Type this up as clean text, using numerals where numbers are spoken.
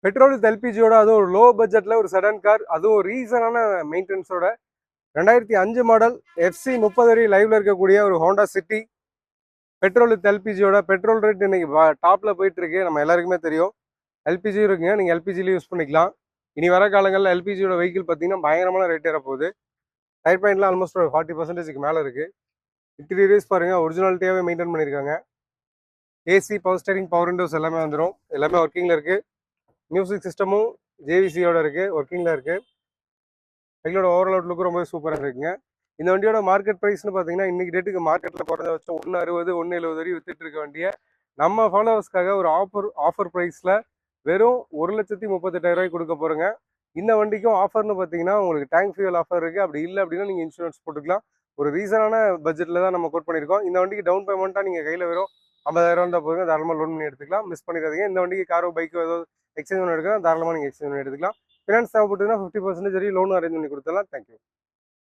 Petrol with எல்பிஜியோட அதுவும் ஒரு low பட்ஜெட்டில் ஒரு செடான் கார், அதுவும் ரீசனான மெயின்டெனன்ஸோட 2005 மாடல் எஃப்சி 30 அடி லைவ்ல இருக்கக்கூடிய ஒரு ஹோண்டா சிட்டி பெட்ரோல் வித் எல்பிஜியோட. பெட்ரோல் ரேட் இன்னைக்கு டாப்பில் போயிட்டு இருக்கு, நம்ம எல்லாருக்குமே தெரியும். எல்பிஜி இருக்குங்க, நீங்கள் எல்பிஜிலையும் யூஸ் பண்ணிக்கலாம். இனி வர காலங்களில் எல்பிஜியோட வெஹிக்கிள் பார்த்தீங்கன்னா பயங்கரமான ரேட் ஏற போகுது. டயர் பாயிண்ட்லாம் ஆல்மோஸ்ட் ஒரு 40% மேலே இருக்குது. இன்டீரியர்ஸ் பாருங்கள், ஒரிஜினாலிட்டியாகவே மெயின்டைன் பண்ணியிருக்காங்க. AC, power steering, power Windows எல்லாமே வந்துடும். எல்லாமே ஒர்க்கிங்கில் இருக்குது. மியூசிக் சிஸ்டமும் ஜேவிசியோட இருக்குது, ஒர்க்கிங்கில் இருக்குது. வெஹிக்கிளோட ஓவரால் அவுட்லுக்கு ரொம்ப சூப்பராக இருக்குங்க. இந்த வண்டியோட மார்க்கெட் ப்ரைஸ்னு பார்த்தீங்கன்னா இன்னைக்கு டேட்டுக்கு மார்க்கெட்டில் குறைஞ்சபட்சம் 160, 170 வரை வித்துட்டு இருக்க வண்டியை நம்ம ஃபாலோவர்ஸ்க்காக ஒரு ஆஃபர் ப்ரைஸில் வெறும் 1,38,000 கொடுக்க போகிறோங்க. இந்த வண்டிக்கும் ஆஃபர்னு பார்த்தீங்கன்னா உங்களுக்கு டேங்க் ஃபியூல் ஆஃபர் இருக்குது. அப்படி இல்லை அப்படின்னா நீங்கள் இன்சூரன்ஸ் போட்டுக்கலாம். ஒரு ரீசனான பட்ஜெட்டில் தான் நம்ம கோட் பண்ணியிருக்கோம். இந்த வண்டிக்கு டவுன் பேமெண்ட்டாக நீங்கள் கையில் வெறும் 50,000 இருந்தால் போதுங்க, தாராளமாக லோன் பண்ணி எடுத்துக்கலாம். மிஸ் பண்ணிடாதீங்க. இந்த வண்டிக்கு காரோ பைக்கோ ஏதோ எக்ஸ்சேஞ்ச் பண்ணி எடுக்கலாம், தாராளமாக நீங்கள் எக்ஸ்சேஞ்ச் பண்ணி எடுத்துக்கலாம். ஃபினான்ஸ் தேவைப்பட்டதுன்னா 50% வரை லோன் அரேஞ்ச் பண்ணி கொடுத்துடலாம். தேங்க்யூ.